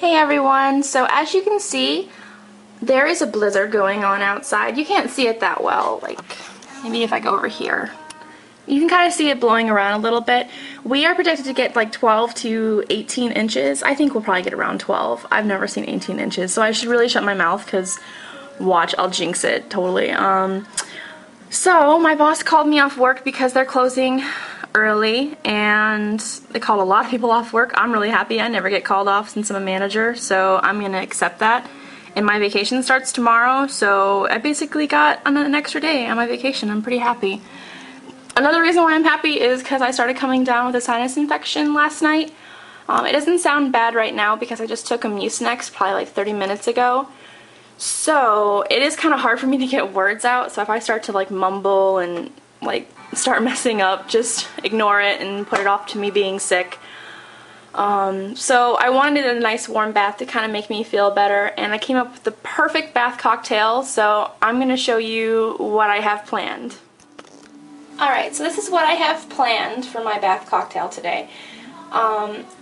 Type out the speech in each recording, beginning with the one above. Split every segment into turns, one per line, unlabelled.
Hey everyone, so as you can see, there is a blizzard going on outside. You can't see it that well, like maybe if I go over here. You can kind of see it blowing around a little bit. We are projected to get like 12 to 18 inches. I think we'll probably get around 12. I've never seen 18 inches, so I should really shut my mouth because watch, I'll jinx it totally. So my boss called me off work because they're closing early, and they called a lot of people off work. I'm really happy. I never get called off since I'm a manager, so I'm gonna accept that. And my vacation starts tomorrow, so I basically got an extra day on my vacation. I'm pretty happy. Another reason why I'm happy is because I started coming down with a sinus infection last night. It doesn't sound bad right now because I just took a Mucinex probably like 30 minutes ago. So it is kind of hard for me to get words out, so if I start to like mumble and like start messing up, just ignore it and put it off to me being sick. So I wanted a nice warm bath to kind of make me feel better, and I came up with the perfect bath cocktail, so I'm going to show you what I have planned. Alright, so this is what I have planned for my bath cocktail today.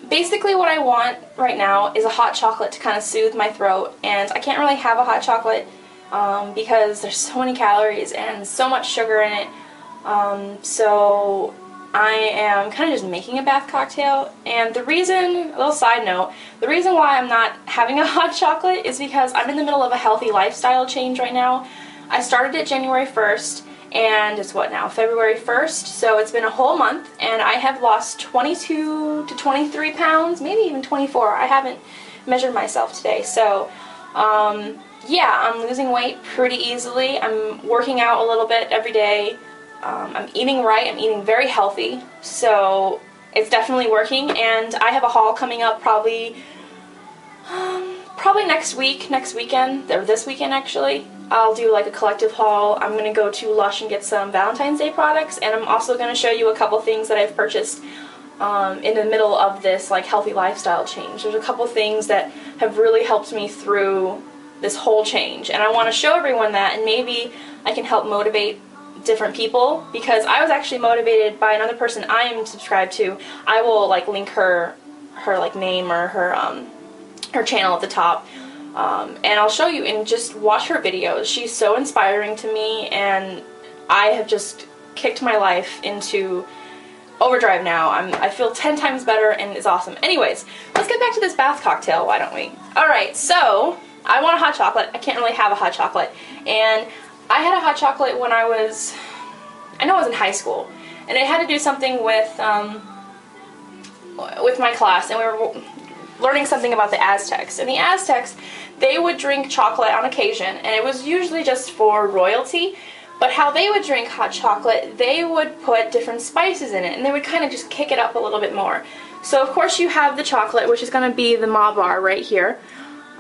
Basically what I want right now is a hot chocolate to kind of soothe my throat, and I can't really have a hot chocolate because there's so many calories and so much sugar in it. So I am kind of just making a bath cocktail, and the reason, a little side note, the reason why I'm not having a hot chocolate is because I'm in the middle of a healthy lifestyle change right now. I started it January 1st, and it's what now, February 1st, so it's been a whole month, and I have lost 22 to 23 pounds, maybe even 24. I haven't measured myself today, so yeah, I'm losing weight pretty easily. I'm working out a little bit every day. I'm eating right, I'm eating very healthy, so it's definitely working, and I have a haul coming up probably next weekend, or this weekend actually. I'll do like a collective haul. I'm going to go to Lush and get some Valentine's Day products, and I'm also going to show you a couple things that I've purchased in the middle of this like healthy lifestyle change. There's a couple things that have really helped me through this whole change, and I want to show everyone that, and maybe I can help motivate different people, because I was actually motivated by another person I am subscribed to. I will like link her like name or her channel at the top, and I'll show you and just watch her videos. She's so inspiring to me, and I have just kicked my life into overdrive now. I feel 10 times better, and it's awesome. Anyways, let's get back to this bath cocktail, why don't we? Alright, so I want a hot chocolate. I can't really have a hot chocolate, and I had a hot chocolate when I was in high school, and it had to do something with my class, and we were learning something about the Aztecs. And the Aztecs, they would drink chocolate on occasion, and it was usually just for royalty, but how they would drink hot chocolate, they would put different spices in it, and they would kind of just kick it up a little bit more. So of course you have the chocolate, which is going to be the Ma bar right here.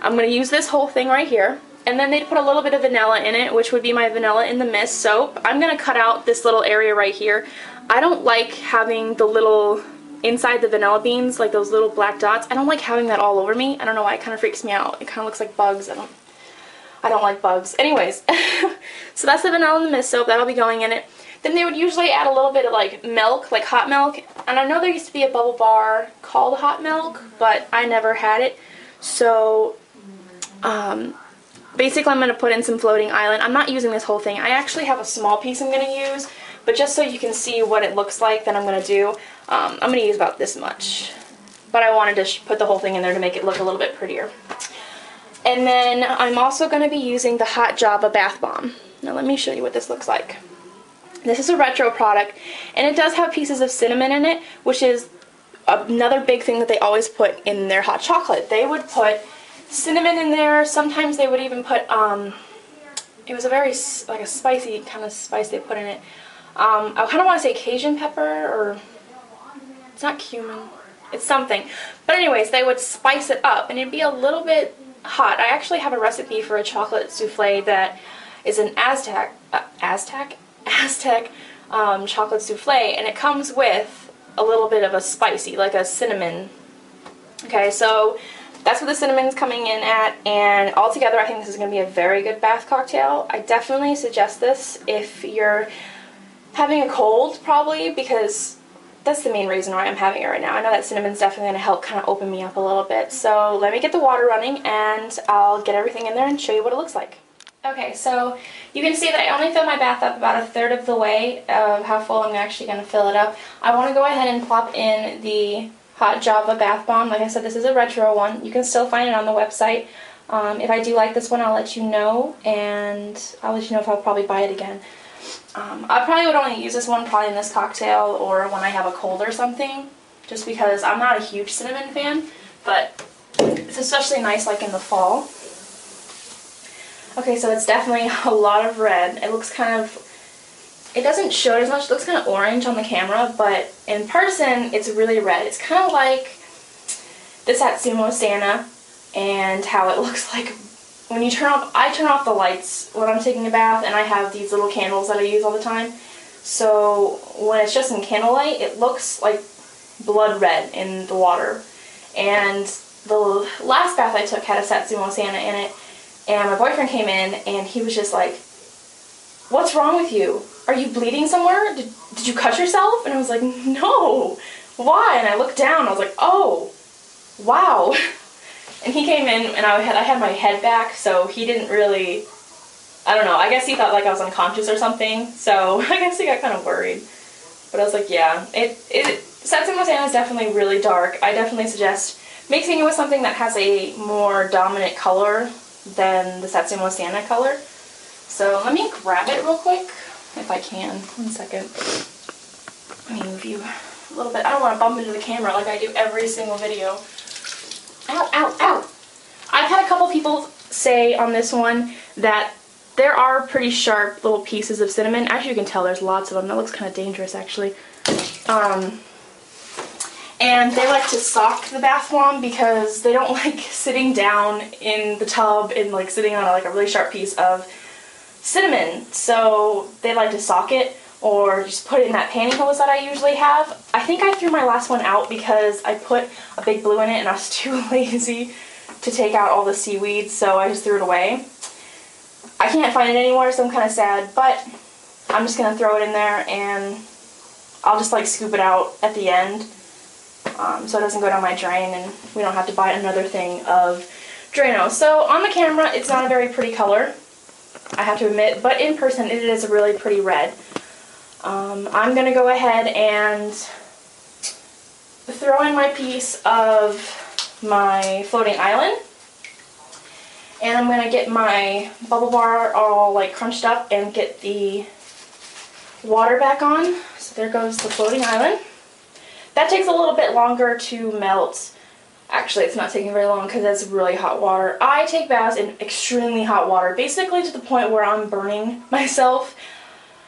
I'm going to use this whole thing right here. And then they'd put a little bit of vanilla in it, which would be my vanilla in the mist soap. I'm going to cut out this little area right here. I don't like having the little, inside the vanilla beans, like those little black dots. I don't like having that all over me. I don't know why, it kind of freaks me out. It kind of looks like bugs. I don't like bugs. Anyways, so that's the vanilla in the mist soap. That'll be going in it. Then they would usually add a little bit of like milk, like hot milk. And I know there used to be a bubble bar called hot milk, but I never had it. So, basically I'm going to put in some floating island. I'm not using this whole thing. I actually have a small piece I'm going to use, but just so you can see what it looks like that I'm going to do, I'm going to use about this much. But I wanted to put the whole thing in there to make it look a little bit prettier. And then I'm also going to be using the Hot Java Bath Bomb. Now let me show you what this looks like. This is a retro product, and it does have pieces of cinnamon in it, which is another big thing that they always put in their hot chocolate. They would put cinnamon in there. Sometimes they would even put, it was a very, like a spicy kind of spice they put in it. I kind of want to say Cajun pepper, or, it's not cumin, it's something. But anyways, they would spice it up, and it'd be a little bit hot. I actually have a recipe for a chocolate souffle that is an Aztec chocolate souffle, and it comes with a little bit of a spicy, like a cinnamon. Okay, so that's what the cinnamon's coming in at, and altogether I think this is going to be a very good bath cocktail. I definitely suggest this if you're having a cold, probably, because that's the main reason why I'm having it right now. I know that cinnamon's definitely going to help kind of open me up a little bit. So let me get the water running and I'll get everything in there and show you what it looks like. Okay, so you can see that I only filled my bath up about 1/3 of the way of how full I'm actually going to fill it up. I want to go ahead and plop in the Hot Java Bath Bomb. Like I said, this is a retro one. You can still find it on the website. If I do like this one, I'll let you know, and I'll let you know if I'll probably buy it again. I probably would only use this one probably in this cocktail or when I have a cold or something, just because I'm not a huge cinnamon fan, but it's especially nice like in the fall. Okay, so it's definitely a lot of red. It looks kind of, it doesn't show it as much, it looks kind of orange on the camera, but in person it's really red. It's kind of like the Satsuma Santa and how it looks like when you turn off, I turn off the lights when I'm taking a bath, and I have these little candles that I use all the time. So when it's just in candlelight, it looks like blood red in the water. And the last bath I took had a Satsuma Santa in it, and my boyfriend came in and he was just like, "What's wrong with you? Are you bleeding somewhere? Did you cut yourself?" And I was like, "No, why?" And I looked down, I was like, "Oh, wow." And he came in and I had my head back, so he didn't really, I don't know, I guess he thought like I was unconscious or something, so I guess he got kind of worried. But I was like, yeah, Satsuma Santa is definitely really dark. I definitely suggest mixing it with something that has a more dominant color than the Satsuma Santa color. So let me grab it real quick, if I can. 1 second. Let me move you a little bit. I don't want to bump into the camera like I do every single video. Ow, ow, ow! I've had a couple people say on this one that there are pretty sharp little pieces of cinnamon. As you can tell, there's lots of them. That looks kind of dangerous, actually. And they like to sock the bath bomb because they don't like sitting down in the tub and like sitting on like a really sharp piece of cinnamon. So they like to sock it or just put it in that pantyhose that I usually have. I think I threw my last one out because I put a big blue in it and I was too lazy to take out all the seaweed, so I just threw it away. I can't find it anymore, so I'm kind of sad, but I'm just going to throw it in there and I'll just like scoop it out at the end so it doesn't go down my drain and we don't have to buy another thing of Drano. So on the camera it's not a very pretty color, I have to admit, but in person it is a really pretty red. I'm going to go ahead and throw in my piece of my floating island, and I'm going to get my bubble bar all like crunched up and get the water back on. So there goes the floating island. That takes a little bit longer to melt. Actually, it's not taking very long because it's really hot water. I take baths in extremely hot water, basically to the point where I'm burning myself.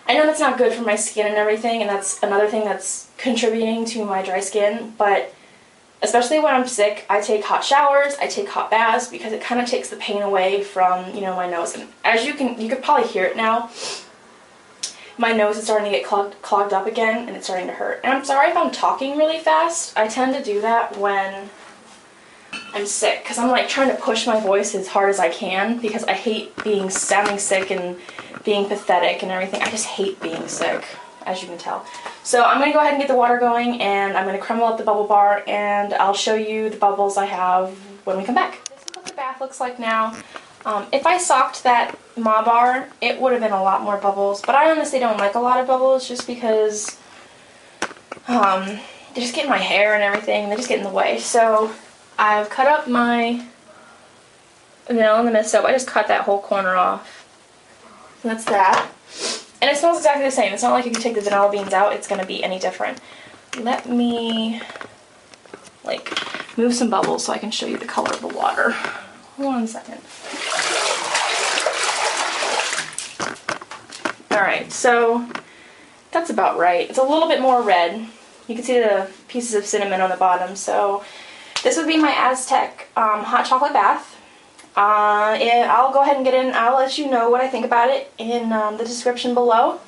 I know that's not good for my skin and everything, and that's another thing that's contributing to my dry skin, but especially when I'm sick, I take hot showers, I take hot baths, because it kind of takes the pain away from, you know, my nose. And as you could probably hear it now, my nose is starting to get clogged up again, and it's starting to hurt. And I'm sorry if I'm talking really fast. I tend to do that when I'm sick, because I'm like trying to push my voice as hard as I can, because I hate sounding sick and being pathetic and everything. I just hate being sick, as you can tell. So I'm going to go ahead and get the water going, and I'm going to crumble up the bubble bar, and I'll show you the bubbles I have when we come back. This is what the bath looks like now. If I socked that Ma bar, it would have been a lot more bubbles, but I honestly don't like a lot of bubbles just because they just get in my hair and everything, they just get in the way. So I've cut up my vanilla in the mist soap. I just cut that whole corner off. And that's that. And it smells exactly the same. It's not like if you take the vanilla beans out, it's going to be any different. Let me, like, move some bubbles so I can show you the color of the water. 1 second. Alright, so that's about right. It's a little bit more red. You can see the pieces of cinnamon on the bottom. So this would be my Aztec hot chocolate bath. And I'll go ahead and get in. I'll let you know what I think about it in the description below.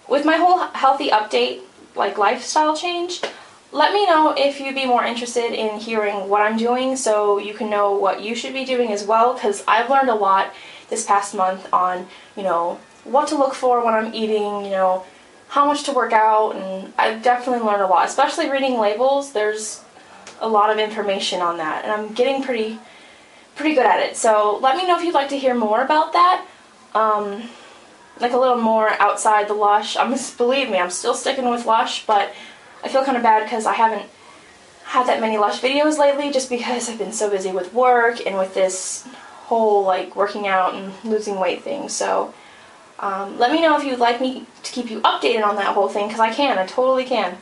With my whole healthy update, like lifestyle change, let me know if you'd be more interested in hearing what I'm doing so you can know what you should be doing as well, because I've learned a lot this past month on, you know, what to look for when I'm eating, you know, how much to work out, and I've definitely learned a lot, especially reading labels. There's a lot of information on that, and I'm getting pretty good at it. So let me know if you'd like to hear more about that, like a little more outside the Lush. Believe me, I'm still sticking with Lush, but I feel kind of bad because I haven't had that many Lush videos lately, just because I've been so busy with work and with this whole like working out and losing weight thing. So let me know if you'd like me to keep you updated on that whole thing, because I totally can.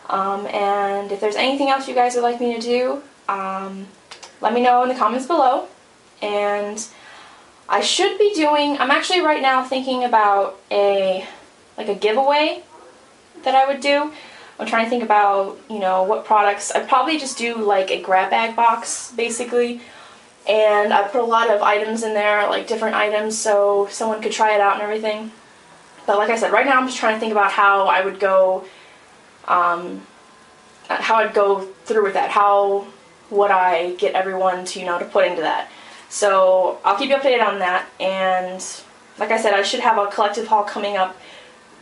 And if there's anything else you guys would like me to do, let me know in the comments below. And I should be doing, I'm actually right now thinking about a giveaway that I would do. I'm trying to think about, you know, what products. I'd probably just do like a grab bag box, basically. And I put a lot of items in there, like different items, so someone could try it out and everything. But like I said, right now I'm just trying to think about how I would go, through with that. How would I get everyone to, you know, to put into that? So I'll keep you updated on that. And like I said, I should have a collective haul coming up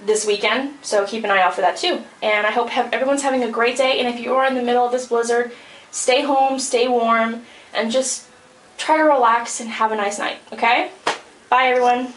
this weekend, so keep an eye out for that too. And I hope everyone's having a great day. And if you are in the middle of this blizzard, stay home, stay warm, and just try to relax and have a nice night, okay? Bye, everyone.